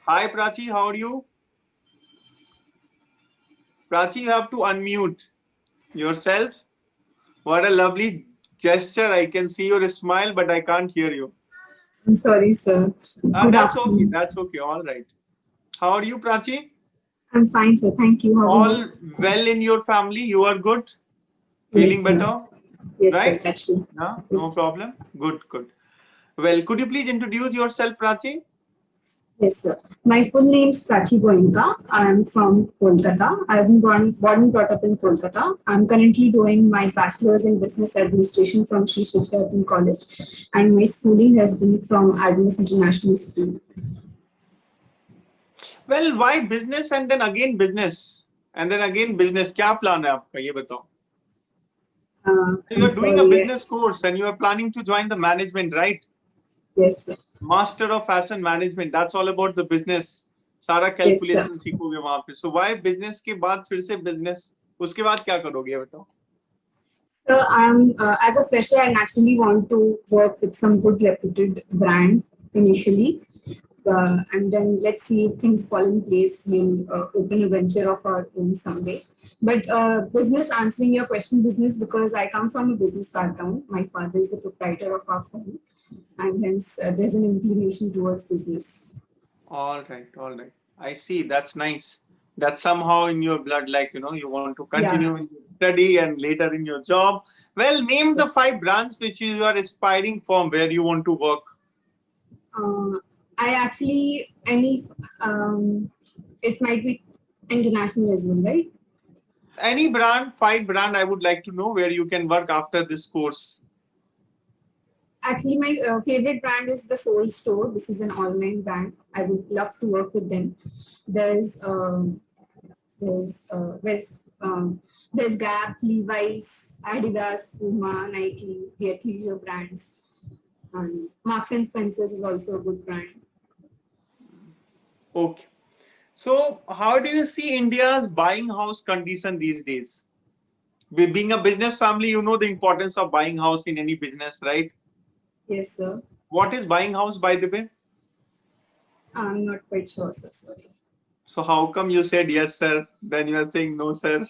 Hi Prachi, how are you? Prachi, you have to unmute yourself. What a lovely gesture. I can see your smile, but I can't hear you. I'm sorry, sir. Good That's okay. afternoon. That's okay. All right. How are you, Prachi? I'm fine, sir. Thank you. How are you? All well in your family? You are good? Yes, Feeling sir. better? Yes, sir. Right? That's true. No, no Yes, problem. Good, good. Well, could you please introduce yourself, Prachi? yes, sir. My full name is Prachi Goenka. I'm from Kolkata. I've been born and brought up in Kolkata. I'm currently doing my bachelor's in business administration from Sri Shiksha College, and my schooling has been from Agnes International School. Well, why business and then again business? And then again business. क्या plan है आपका ये बताओ? You I'm are doing a sorry. business course and you are planning to join the management, right? Yes, sir. Master of Fashion Management. That's all about the business. सारा Yes, sir. Calculation सीखोगे वहां पे. So why business के बाद फिर से business? उसके बाद क्या करोगे ये बताओ? So as a fresher, I naturally want to work with some good reputed brands initially. And then let's see if things fall in place. We'll open a venture of our own someday. But business, answering your question, business, because I come from a business background. My father is the proprietor of our firm, and hence there's an inclination towards business. All right, all right. I see. That's nice. That's somehow in your blood, like you want to Yeah. continue in your study and later in your job. Well, name the Yes. 5 brands which you are aspiring from where you want to work. Uh, I actually any it might be international as well, right? Any brand, 5 brand I would like to know where you can work after this course. Actually, my favorite brand is the Soul Store. This is an online brand. I would love to work with them. There's there's uh, there's there's Gap, Levi's, Adidas, Puma, Nike, the athleisure brands. Marks and Spencers is also a good brand. Okay. So, how do you see India's buying house condition these days? Being a business family, you know the importance of buying house in any business, right? Yes, sir. What is buying house, by the way? I'm not quite sure, sir. Sorry. So, how come you said yes, sir? Then you are saying no, sir.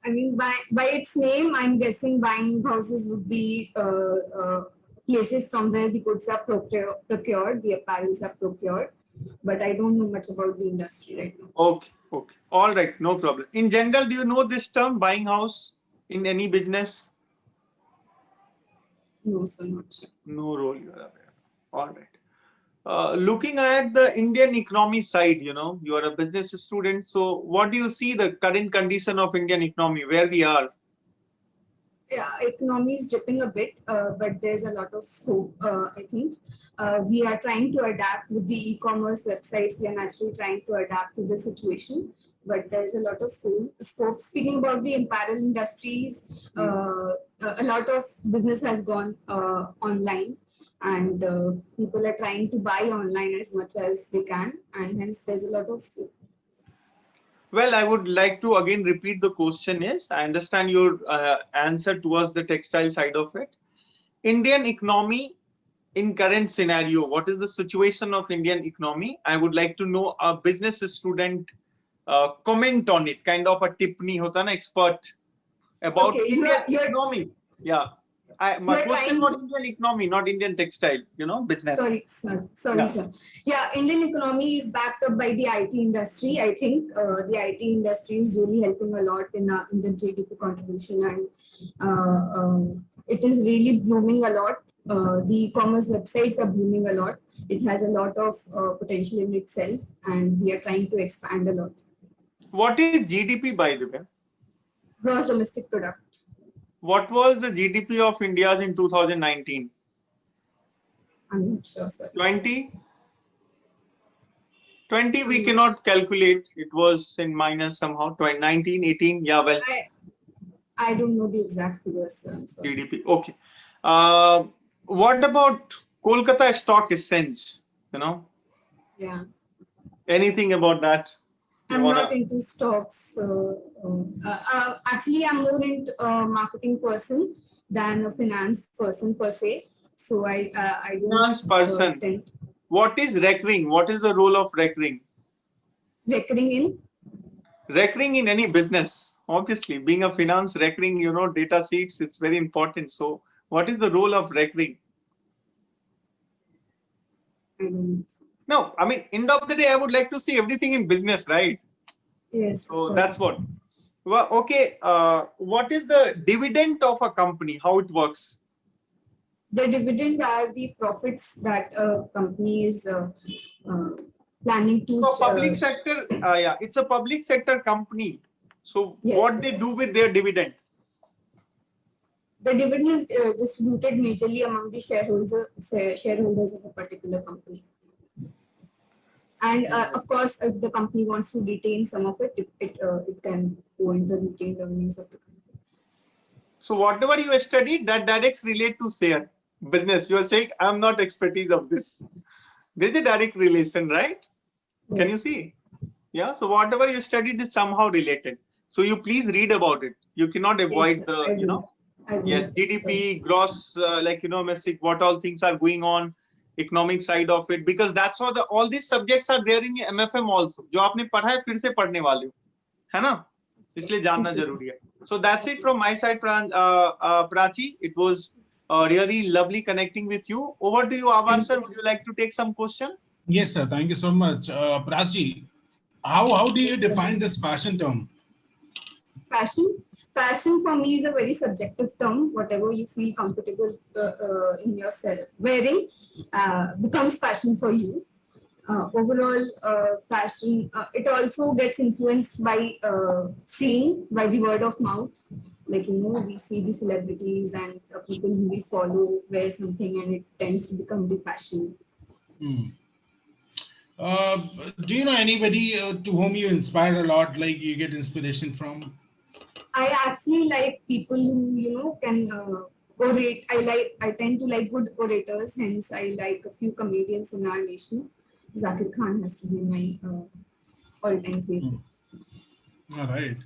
I mean, by its name, I'm guessing buying houses would be places from where the goods are procured, the apparels are procured. But I don't know much about the industry right now. Okay, okay. All right, no problem. In general, do you know this term, buying house, in any business? No, sir, not sure. No role you are aware. All right. Looking at the Indian economy side, you are a business student. So, what do you see the current condition of Indian economy, where we are? Yeah, economy is dipping a bit, but there's a lot of scope. I think we are trying to adapt with the e-commerce websites. We are naturally trying to adapt to the situation, but there's a lot of scope. Speaking about the apparel industries, Hmm. a lot of business has gone online, and people are trying to buy online as much as they can, and hence there's a lot of scope. Well, I would like to again repeat the question is, I understand your answer towards the textile side of it. Indian economy in current scenario, what is the situation of Indian economy? I would like to know a business student comment on it, kind of a tipney hota na expert about Okay, Indian economy. Yeah. My you're question trying about to. Indian economy, not Indian textile, business. Sorry, Yeah. sir. Yeah, Indian economy is backed up by the IT industry. I think the IT industry is really helping a lot in the GDP contribution, and it is really blooming a lot. The e-commerce websites are blooming a lot. It has a lot of potential in itself, and we are trying to expand a lot. What is GDP, by the way? Gross domestic product. What was the GDP of India's in 2019? I'm not sure, sorry, sir. 20? 20 we I'm not sure. cannot calculate. It was in minus somehow. 20, 19, 18. Yeah, well, I I don't know the exact figures, sir. I'm sorry. GDP. Okay. Uh, what about Kolkata Stock Exchange? You know, Yeah. anything about that? You I'm wanna? not into stocks. Actually, I'm more into a marketing person than a finance person per se. So I don't Finance person. tend. What is recurring? What is the role of recurring? Recurring in? Recurring in any business, obviously, being a finance recurring, data sheets, it's very important. So what is the role of recurring? I don't know. No, I mean, end of the day, I would like to see everything in business, right? Yes, of So course. that's what. Well, okay. What is the dividend of a company? How it works? The dividend are the profits that a company is planning to. So public sector, yeah, it's a public sector company. So Yes. what they do with their dividend? The dividend is distributed majorly among the shareholders of a particular company. And of course, if the company wants to retain some of it, it can go into the retained earnings of the company. So whatever you studied, that directs relate to share business. You are saying I'm not expertise of this. There's a direct relation, right? Yes. Can you see? Yeah. So whatever you studied is somehow related. So you please read about it. You cannot avoid Yes, yes, GDP, gross, domestic, what all things are going on, economic side of it, because that's how all these subjects are there in MFM also. जो आपने पढ़ा है फिर से पढ़ने वाले हो, है ना? इसलिए जानना जरूरी है. So that's it from my side, Prachi. It was really lovely connecting with you. Over to you, Abbas sir. Would you like to take some question? Yes, sir. Thank you so much. Prachi, how do you define this fashion term? Fashion for me is a very subjective term. Whatever you feel comfortable in yourself wearing becomes fashion for you. Overall, fashion, it also gets influenced by seeing, by the word of mouth. Like, we see the celebrities and people who we follow wear something and it tends to become the fashion. Do you know anybody to whom you inspire a lot, like you get inspiration from? I actually like people who, can orate. I tend to like good orators, hence I like a few comedians in our nation. Zakir Khan has to be my all-time favorite. All right.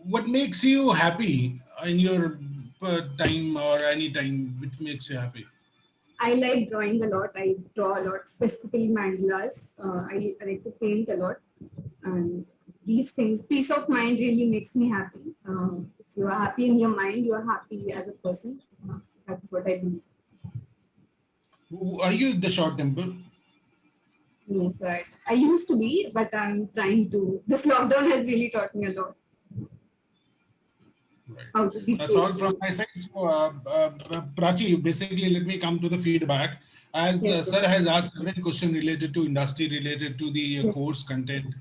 What makes you happy in your time or any time? Which makes you happy? I like drawing a lot. I draw a lot, specifically mandalas. I like to paint a lot. And these things, peace of mind really makes me happy. If you are happy in your mind, you are happy as a person. That's what I believe. Are you the short temper? Yes, right. I used to be, but I'm trying to. This lockdown has really taught me a lot. Right. How to be That's all patient. from my side. So, Prachi, basically, let me come to the feedback. As Yes, sir has asked several questions related to industry, related to the Yes. course content.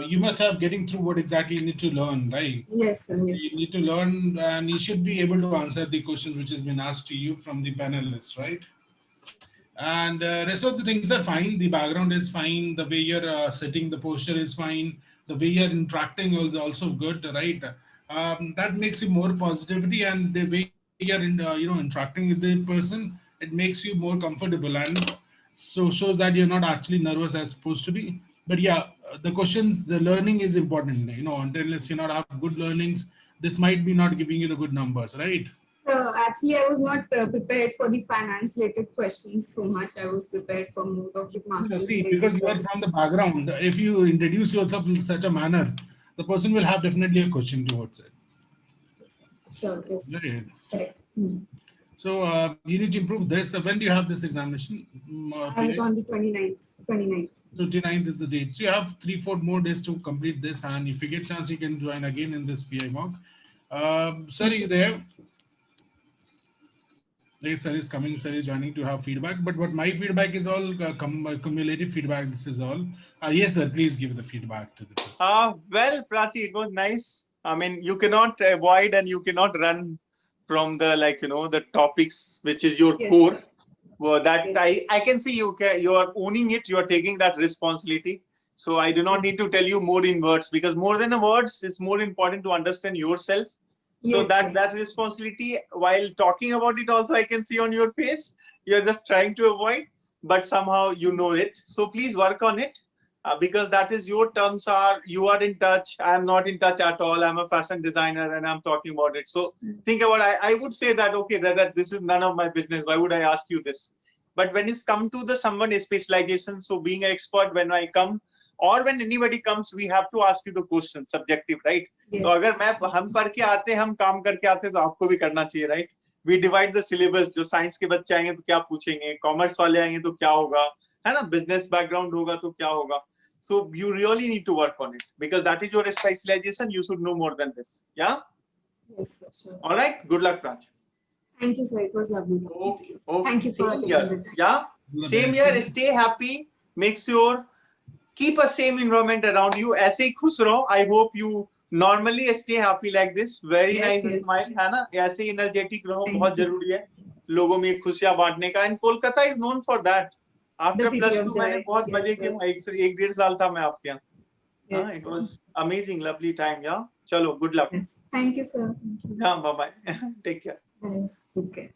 You must have getting through what exactly you need to learn, right? Yes, sir, yes. You need to learn, and you should be able to answer the questions which has been asked to you from the panelists, right? And rest of the things are fine. The background is fine. The way you're sitting, the posture is fine. The way you're interacting is also good, right? That makes you more positivity, and the way you're interacting with the person, it makes you more comfortable, and so shows that you're not actually nervous as supposed to be. But yeah, the questions, the learning is important. Unless you not have good learnings, this might be not giving you the good numbers, right? So actually, I was not prepared for the finance-related questions so much. I was prepared for more of the marketing. See, because you are from the background, if you introduce yourself in such a manner, the person will have definitely a question towards it. Sure, yes. Right. Correct. So you need to improve this. When do you have this examination? I have it on the 29th. 29th is the date. So you have 3-4 more days to complete this, and if you get chance, you can join again in this PI mock. Sir, are you there? Yes, sir is coming. Sir is joining to have feedback. But what my feedback is all cumulative feedback. This is all. Yes, sir. Please give the feedback to the person. Well, Prachi, it was nice. I mean, you cannot avoid and you cannot run from the the topics which is your Yes, core. sir. Well, that Yes. I can see you are owning it. You are taking that responsibility. So I do not need to tell you more in words, because more than a words, it's more important to understand yourself. So Yes, sir. that responsibility, while talking about it, also I can see on your face, you're just trying to avoid, but somehow you know it. So please work on it, because that is your terms are, you are in touch. I am not in touch at all. I'm a fashion designer and I'm talking about it. So think about, I would say that, okay, that this is none of my business. Why would I ask you this? But when it's come to the someone specialization, so being an expert, when I come or when anybody comes, we have to ask you the question, subjective, right? Yes. तो अगर हम पढ़ के आते हैं, हम काम करके आते हैं, तो आपको भी करना चाहिए, right? We divide the syllabus. जो साइंस के बच्चे आएंगे तो क्या पूछेंगे, कॉमर्स वाले आएंगे तो क्या होगा, है ना, बिजनेस बैकग्राउंड होगा तो क्या होगा. So you really need to work on it because that is your specialization. You should know more than this. Yeah. Yes, sir, sure. All right. Good luck, Raj. Thank you, sir. It was lovely. Okay. Okay. Thank you for Same taking here. the time. Yeah. Same here. Stay happy. Make sure keep a same environment around you. ऐसे ही खुश रहो. I hope you normally stay happy like this. Very Yes, nice yes. smile, है ना? ऐसे ही energetic रहो. Thank बहुत you. जरूरी है लोगों में खुशियां बांटने का. And Kolkata is known for that. After The city plus of 2 मैंने joy. बहुत Yes, मजे sir. किए. एक डेढ़ साल था मैं आपके यहाँ. Yes, It sir. was amazing, lovely time. Yeah. Chalo, good luck. Yes. Thank you, sir. Thank you. Yeah, bye bye. Take care. Bye. Take care.